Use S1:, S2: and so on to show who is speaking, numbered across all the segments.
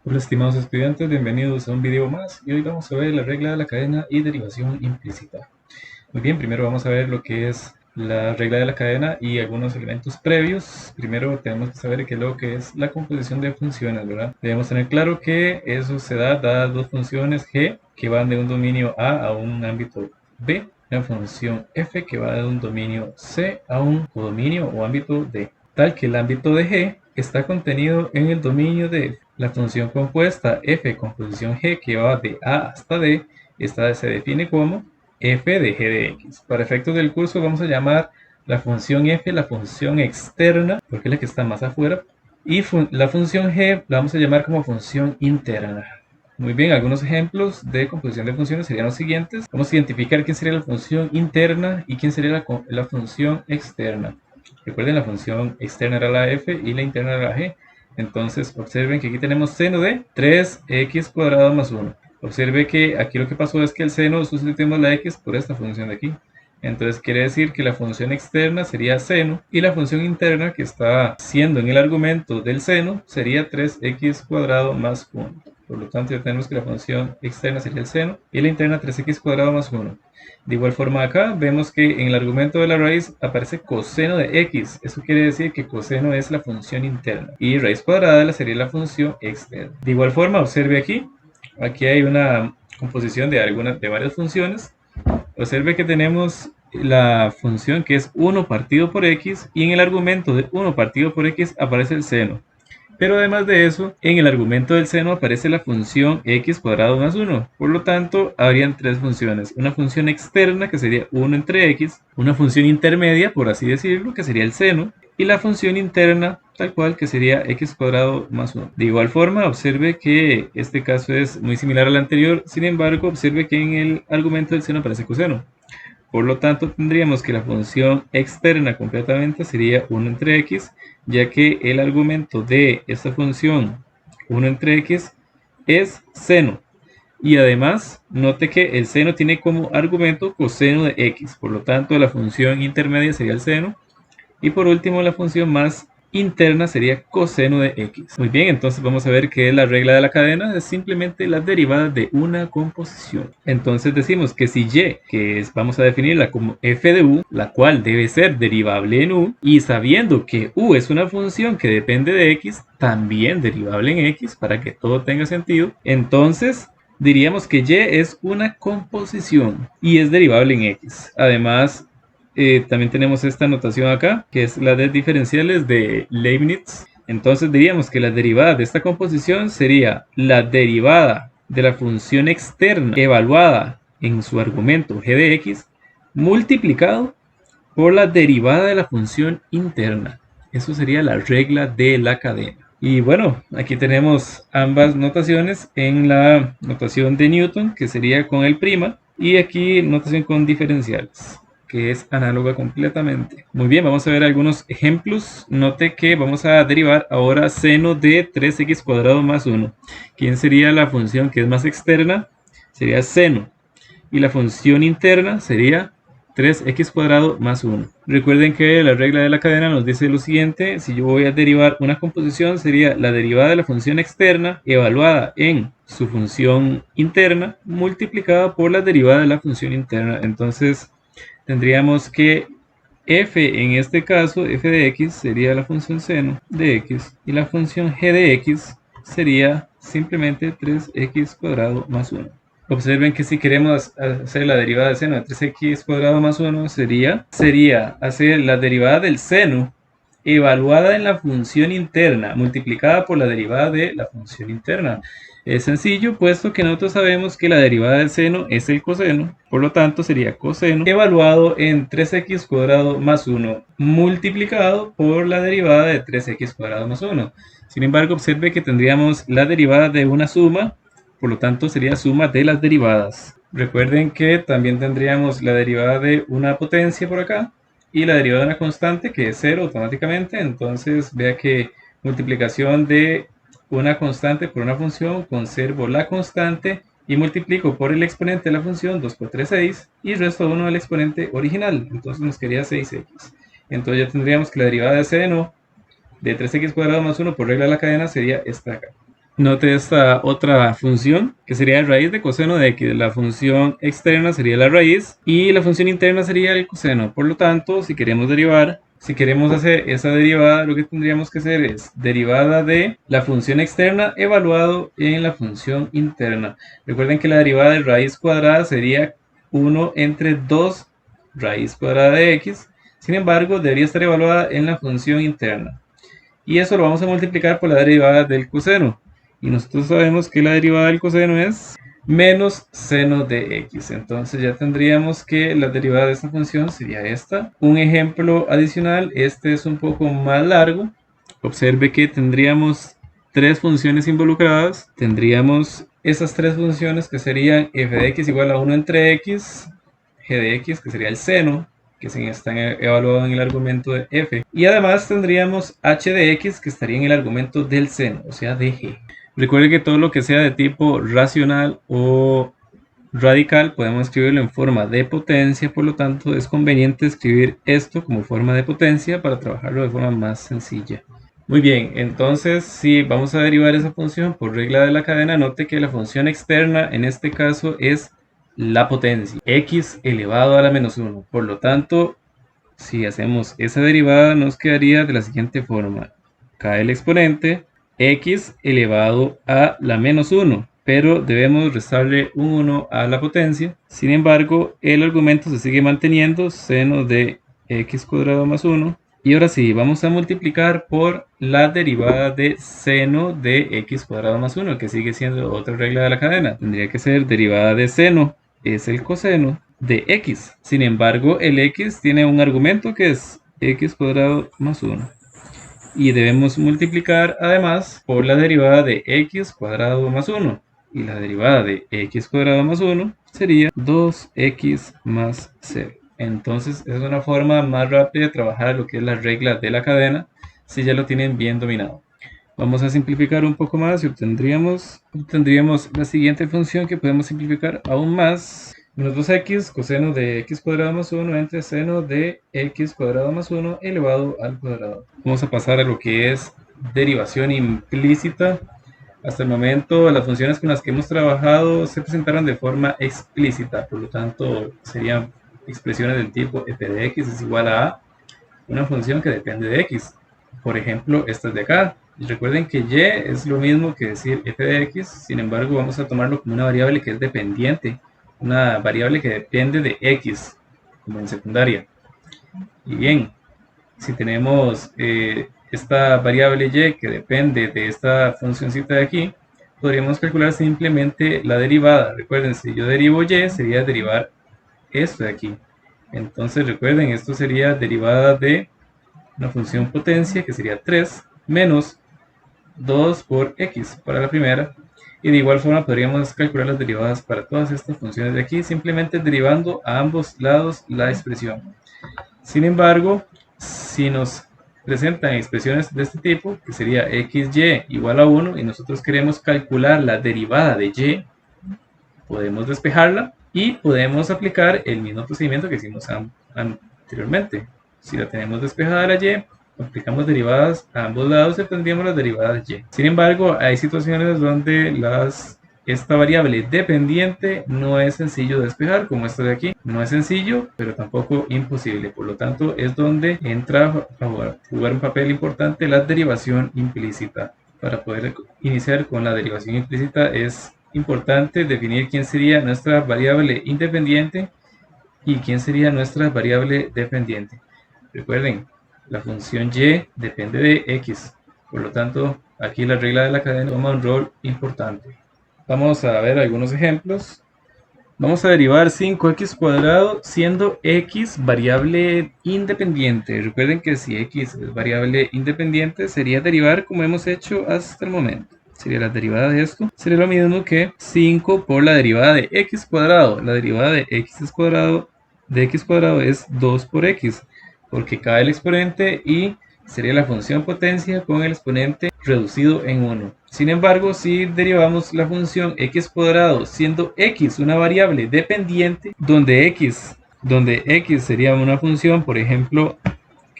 S1: Hola estimados estudiantes, bienvenidos a un video más y hoy vamos a ver la regla de la cadena y derivación implícita. Muy bien, primero vamos a ver lo que es la regla de la cadena y algunos elementos previos. Primero tenemos que saber qué es lo que es la composición de funciones, ¿verdad? Debemos tener claro que eso se da dadas dos funciones g que van de un dominio A a un ámbito B, la función f que va de un dominio C a un codominio o ámbito D, tal que el ámbito de g está contenido en el dominio de f. La función compuesta f con posición g que va de A hasta D, esta se define como f de g de x. Para efectos del curso vamos a llamar la función f la función externa, porque es la que está más afuera, y la función g la vamos a llamar como función interna. Muy bien, algunos ejemplos de composición de funciones serían los siguientes. Vamos a identificar quién sería la función interna y quién sería la función externa. Recuerden, la función externa era la f y la interna era la g. Entonces, observen que aquí tenemos seno de 3x cuadrado más 1. Observe que aquí lo que pasó es que el seno sustituimos la x por esta función de aquí. Entonces quiere decir que la función externa sería seno y la función interna que está siendo en el argumento del seno sería 3x cuadrado más 1. Por lo tanto ya tenemos que la función externa sería el seno y la interna 3x cuadrado más 1. De igual forma acá vemos que en el argumento de la raíz aparece coseno de x. Eso quiere decir que coseno es la función interna y raíz cuadrada sería la función externa. De igual forma observe aquí hay una composición de varias funciones. Observe que tenemos la función que es 1 partido por x y en el argumento de 1 partido por x aparece el seno. Pero además de eso, en el argumento del seno aparece la función x cuadrado más 1. Por lo tanto, habrían tres funciones. Una función externa que sería 1 entre x, una función intermedia, por así decirlo, que sería el seno, y la función interna, tal cual, que sería x cuadrado más 1. De igual forma, observe que este caso es muy similar al anterior, sin embargo, observe que en el argumento del seno aparece coseno. Por lo tanto, tendríamos que la función externa completamente sería 1 entre x, ya que el argumento de esta función 1 entre x es seno. Y además, note que el seno tiene como argumento coseno de x. Por lo tanto, la función intermedia sería el seno. Y por último, la función más interna sería coseno de x. Muy bien, entonces vamos a ver qué es la regla de la cadena. Es simplemente la derivada de una composición. Entonces decimos que si y, vamos a definirla como f de u, la cual debe ser derivable en u, y sabiendo que u es una función que depende de x, también derivable en x, para que todo tenga sentido, entonces diríamos que y es una composición y es derivable en x. Además, también tenemos esta notación acá, que es la de diferenciales de Leibniz. Entonces diríamos que la derivada de esta composición sería la derivada de la función externa evaluada en su argumento g de x multiplicado por la derivada de la función interna. Eso sería la regla de la cadena. Y bueno, aquí tenemos ambas notaciones en la notación de Newton, que sería con el prima, y aquí notación con diferenciales, que es análoga completamente. Muy bien, vamos a ver algunos ejemplos. Note que vamos a derivar ahora seno de 3x cuadrado más 1. ¿Quién sería la función que es más externa? Sería seno. Y la función interna sería 3x cuadrado más 1. Recuerden que la regla de la cadena nos dice lo siguiente: si yo voy a derivar una composición, sería la derivada de la función externa evaluada en su función interna multiplicada por la derivada de la función interna. Entonces tendríamos que f en este caso, f de x, sería la función seno de x y la función g de x sería simplemente 3x cuadrado más 1. Observen que si queremos hacer la derivada del seno de 3x cuadrado más 1 sería hacer la derivada del seno evaluada en la función interna multiplicada por la derivada de la función interna. Es sencillo, puesto que nosotros sabemos que la derivada del seno es el coseno, por lo tanto sería coseno evaluado en 3x cuadrado más 1 multiplicado por la derivada de 3x cuadrado más 1. Sin embargo, observe que tendríamos la derivada de una suma, por lo tanto sería suma de las derivadas. Recuerden que también tendríamos la derivada de una potencia por acá y la derivada de una constante que es 0 automáticamente. Entonces vea que multiplicación de una constante por una función, conservo la constante y multiplico por el exponente de la función, 2 por 3, 6, y resto 1 del exponente original. Entonces nos quedaría 6x. Entonces ya tendríamos que la derivada de seno de 3x cuadrado más 1 por regla de la cadena sería esta acá. Note esta otra función que sería raíz de coseno de x. La función externa sería la raíz y la función interna sería el coseno. Por lo tanto, si queremos hacer esa derivada, lo que tendríamos que hacer es derivada de la función externa evaluado en la función interna. Recuerden que la derivada de raíz cuadrada sería 1 entre 2 raíz cuadrada de x. Sin embargo, debería estar evaluada en la función interna. Y eso lo vamos a multiplicar por la derivada del coseno. Y nosotros sabemos que la derivada del coseno es menos seno de x. Entonces ya tendríamos que la derivada de esta función sería esta. Un ejemplo adicional, este es un poco más largo. Observe que tendríamos tres funciones involucradas. Tendríamos esas tres funciones que serían f de x igual a 1 entre x, g de x que sería el seno, que está evaluado en el argumento de f. Y además tendríamos h de x que estaría en el argumento del seno, o sea de g. Recuerde que todo lo que sea de tipo racional o radical podemos escribirlo en forma de potencia, por lo tanto es conveniente escribir esto como forma de potencia para trabajarlo de forma más sencilla. Muy bien, entonces si vamos a derivar esa función por regla de la cadena, note que la función externa en este caso es la potencia, x elevado a la menos 1. Por lo tanto, si hacemos esa derivada nos quedaría de la siguiente forma. Cae el exponente x elevado a la menos 1, pero debemos restarle un 1 a la potencia. Sin embargo, el argumento se sigue manteniendo, seno de x cuadrado más 1. Y ahora sí, vamos a multiplicar por la derivada de seno de x cuadrado más 1, que sigue siendo otra regla de la cadena. Tendría que ser derivada de seno, es el coseno de x. Sin embargo, el x tiene un argumento que es x cuadrado más 1. Y debemos multiplicar además por la derivada de x cuadrado más 1. Y la derivada de x cuadrado más 1 sería 2x más 0. Entonces es una forma más rápida de trabajar lo que es la regla de la cadena si ya lo tienen bien dominado. Vamos a simplificar un poco más y obtendríamos la siguiente función que podemos simplificar aún más. Menos 2x coseno de x cuadrado más 1 entre seno de x cuadrado más 1 elevado al cuadrado. Vamos a pasar a lo que es derivación implícita. Hasta el momento las funciones con las que hemos trabajado se presentaron de forma explícita, por lo tanto serían expresiones del tipo f de x es igual a una función que depende de x. Por ejemplo, estas de acá. Y recuerden que y es lo mismo que decir f de x, sin embargo vamos a tomarlo como una variable que es dependiente, una variable que depende de x, como en secundaria. Y bien, si tenemos esta variable y que depende de esta funcioncita de aquí, podríamos calcular simplemente la derivada. Recuerden, si yo derivo y, sería derivar esto de aquí. Entonces recuerden, esto sería derivada de una función potencia, que sería 3, menos 2 por x para la primera. Y de igual forma podríamos calcular las derivadas para todas estas funciones de aquí, simplemente derivando a ambos lados la expresión. Sin embargo, si nos presentan expresiones de este tipo, que sería xy igual a 1, y nosotros queremos calcular la derivada de y, podemos despejarla y podemos aplicar el mismo procedimiento que hicimos anteriormente. Si la tenemos despejada la y, aplicamos derivadas a ambos lados y obtendríamos las derivadas de y. Sin embargo, hay situaciones donde esta variable dependiente no es sencillo despejar, como esta de aquí. No es sencillo, pero tampoco imposible. Por lo tanto, es donde entra a jugar un papel importante la derivación implícita. Para poder iniciar con la derivación implícita es importante definir quién sería nuestra variable independiente y quién sería nuestra variable dependiente. Recuerden, la función y depende de x. Por lo tanto, aquí la regla de la cadena toma un rol importante. Vamos a ver algunos ejemplos. Vamos a derivar 5x cuadrado siendo x variable independiente. Recuerden que si x es variable independiente, sería derivar como hemos hecho hasta el momento. Sería la derivada de esto. Sería lo mismo que 5 por la derivada de x cuadrado. La derivada de x cuadrado es 2 por x, porque cae el exponente y sería la función potencia con el exponente reducido en 1. Sin embargo, si derivamos la función x cuadrado siendo x una variable dependiente, donde x sería una función, por ejemplo,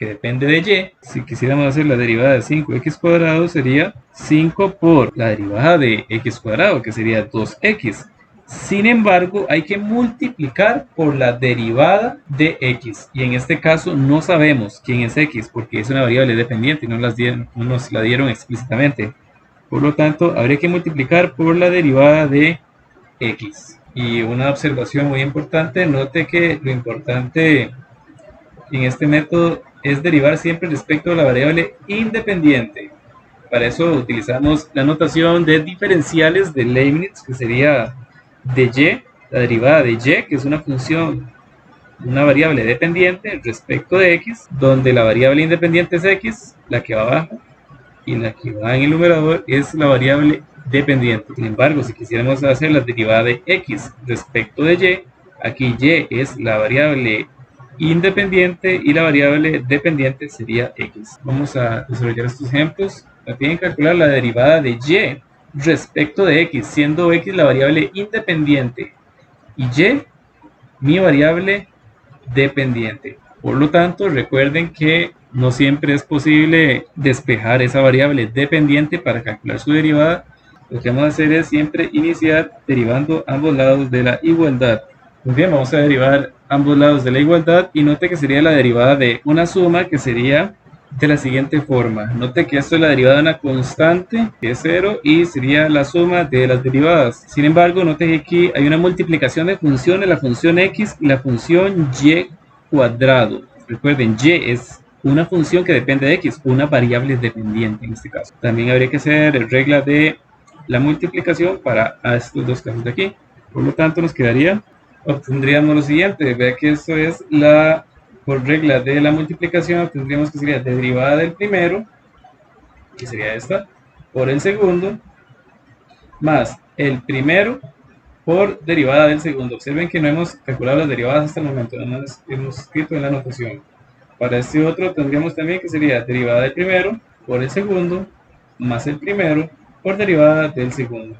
S1: que depende de y. Si quisiéramos hacer la derivada de 5x cuadrado, sería 5 por la derivada de x cuadrado, que sería 2x. Sin embargo, hay que multiplicar por la derivada de x. Y en este caso no sabemos quién es x, porque es una variable dependiente y no nos la dieron explícitamente. Por lo tanto, habría que multiplicar por la derivada de x. Y una observación muy importante, note que lo importante en este método es derivar siempre respecto a la variable independiente. Para eso utilizamos la notación de diferenciales de Leibniz, que sería de y, la derivada de y, que es una función, una variable dependiente respecto de x, donde la variable independiente es x, la que va abajo, y la que va en el numerador es la variable dependiente. Sin embargo, si quisiéramos hacer la derivada de x respecto de y, aquí y es la variable independiente y la variable dependiente sería x. Vamos a desarrollar estos ejemplos. Tienen que calcular la derivada de y respecto de x, siendo x la variable independiente y mi variable dependiente. Por lo tanto, recuerden que no siempre es posible despejar esa variable dependiente para calcular su derivada. Lo que vamos a hacer es siempre iniciar derivando ambos lados de la igualdad. Muy bien, vamos a derivar ambos lados de la igualdad y note que sería la derivada de una suma que sería de la siguiente forma. Note que esto es la derivada de una constante que es 0 y sería la suma de las derivadas. Sin embargo, note que aquí hay una multiplicación de funciones, la función x y la función y cuadrado. Recuerden, y es una función que depende de x, una variable dependiente en este caso. También habría que hacer regla de la multiplicación para estos dos casos de aquí. Por lo tanto, nos quedaría, obtendríamos lo siguiente. Vea que esto es la, por regla de la multiplicación, obtendríamos que sería derivada del primero, que sería esta, por el segundo, más el primero por derivada del segundo. Observen que no hemos calculado las derivadas hasta el momento, no hemos escrito en la notación. Para este otro tendríamos también que sería derivada del primero por el segundo, más el primero por derivada del segundo.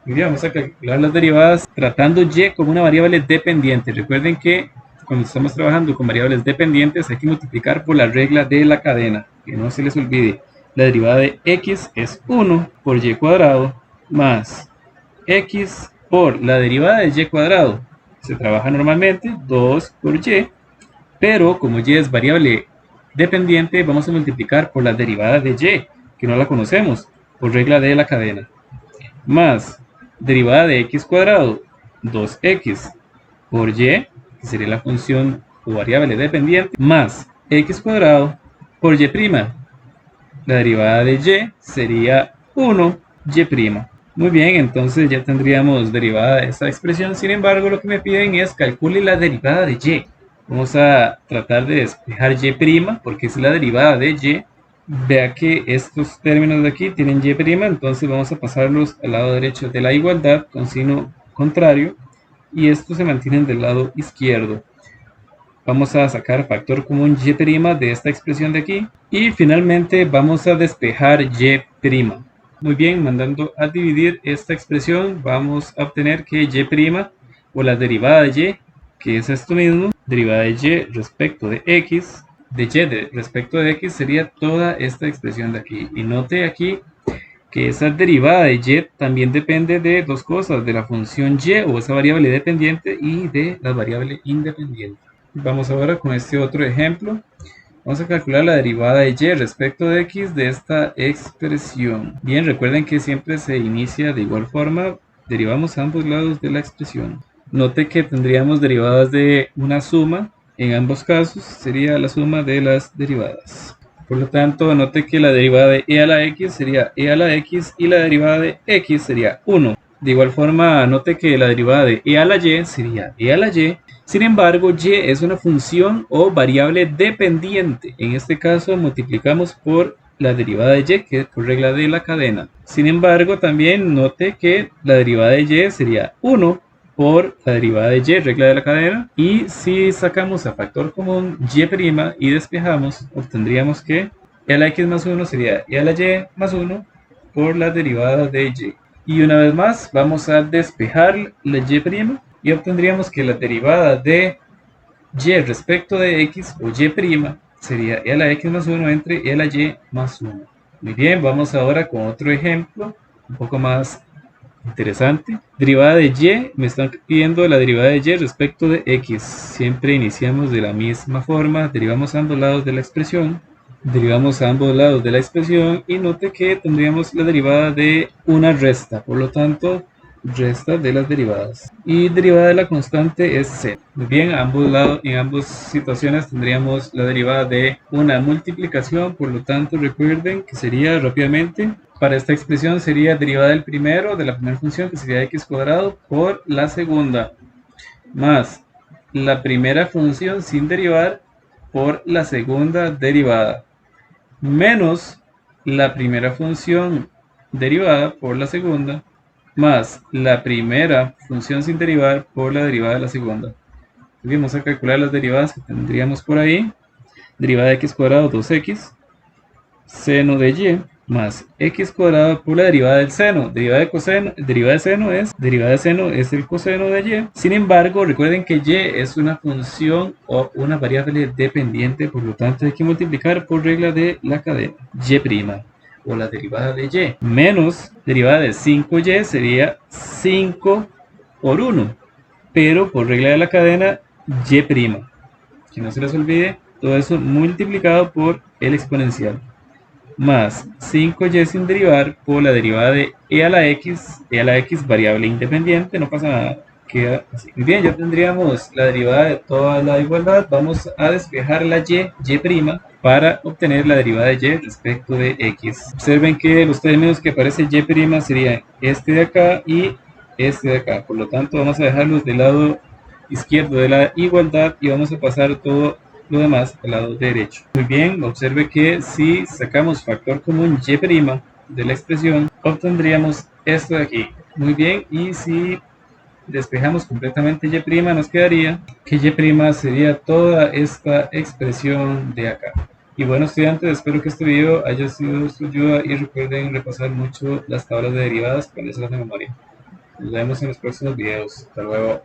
S1: Muy bien, vamos a calcular las derivadas tratando y como una variable dependiente. Recuerden que cuando estamos trabajando con variables dependientes hay que multiplicar por la regla de la cadena, que no se les olvide. La derivada de x es 1 por y cuadrado más x por la derivada de y cuadrado. Se trabaja normalmente 2 por y, pero como y es variable dependiente, vamos a multiplicar por la derivada de y, que no la conocemos, por regla de la cadena, más derivada de x cuadrado, 2x por y, que sería la función o variable dependiente, más x cuadrado por y'. La derivada de y sería 1y'. Muy bien, entonces ya tendríamos derivada de esta expresión. Sin embargo, lo que me piden es calcule la derivada de y. Vamos a tratar de despejar y', porque es la derivada de y. Vea que estos términos de aquí tienen y', entonces vamos a pasarlos al lado derecho de la igualdad con signo contrario, y estos se mantienen del lado izquierdo. Vamos a sacar factor común y' de esta expresión de aquí, y finalmente vamos a despejar y'. Muy bien, mandando a dividir esta expresión, vamos a obtener que y' o la derivada de y, que es esto mismo, derivada de y respecto de x, respecto de x sería toda esta expresión de aquí. Y note aquí que esa derivada de y también depende de dos cosas, de la función y o esa variable dependiente y de la variable independiente. Vamos ahora con este otro ejemplo. Vamos a calcular la derivada de y respecto de x de esta expresión. Bien, recuerden que siempre se inicia de igual forma, derivamos ambos lados de la expresión. Note que tendríamos derivadas de una suma, en ambos casos sería la suma de las derivadas. Por lo tanto, note que la derivada de e a la x sería e a la x y la derivada de x sería 1. De igual forma, note que la derivada de e a la y sería e a la y. Sin embargo, y es una función o variable dependiente. En este caso, multiplicamos por la derivada de y, que es por regla de la cadena. Sin embargo, también note que la derivada de y sería 1 por la derivada de y, regla de la cadena. Y si sacamos a factor común y' y despejamos, obtendríamos que e a la x más 1 sería e a la y más 1 por la derivada de y. Y una vez más, vamos a despejar la y'. Y obtendríamos que la derivada de y respecto de x o y' sería e a la x más 1 entre e a la y más 1. Muy bien, vamos ahora con otro ejemplo, un poco más interesante. Derivada de y, me están pidiendo la derivada de y respecto de x. Siempre iniciamos de la misma forma, derivamos a ambos lados de la expresión. Derivamos a ambos lados de la expresión y note que tendríamos la derivada de una resta, por lo tanto, resta de las derivadas. Y derivada de la constante es c. Muy bien, a ambos lados, en ambas situaciones tendríamos la derivada de una multiplicación, por lo tanto, recuerden que sería rápidamente, para esta expresión sería derivada del primero, de la primera función, que sería x cuadrado, por la segunda, más la primera función sin derivar por la segunda derivada, menos la primera función derivada por la segunda, más la primera función sin derivar por la derivada de la segunda. Vamos a calcular las derivadas que tendríamos por ahí. Derivada de x cuadrado 2x, seno de y, más x cuadrado por la derivada del seno. Derivada de seno es el coseno de y. Sin embargo, recuerden que y es una función o una variable dependiente, por lo tanto hay que multiplicar por regla de la cadena. Y' o la derivada de y menos derivada de 5y sería 5 por 1, pero por regla de la cadena y'. Que no se les olvide, todo eso multiplicado por el exponencial, más 5y sin derivar por la derivada de e a la x variable independiente, no pasa nada, queda así. Muy bien, ya tendríamos la derivada de toda la igualdad. Vamos a despejar la y' para obtener la derivada de y respecto de x. Observen que los términos que aparece y' serían este de acá y este de acá, por lo tanto vamos a dejarlos del lado izquierdo de la igualdad y vamos a pasar todo lo demás al lado derecho. Muy bien, observe que si sacamos factor común y' de la expresión, obtendríamos esto de aquí. Muy bien, y si despejamos completamente y', nos quedaría que y' sería toda esta expresión de acá. Y bueno, estudiantes, espero que este video haya sido de su ayuda y recuerden repasar mucho las tablas de derivadas, aprenderlas de memoria. Nos vemos en los próximos videos. Hasta luego.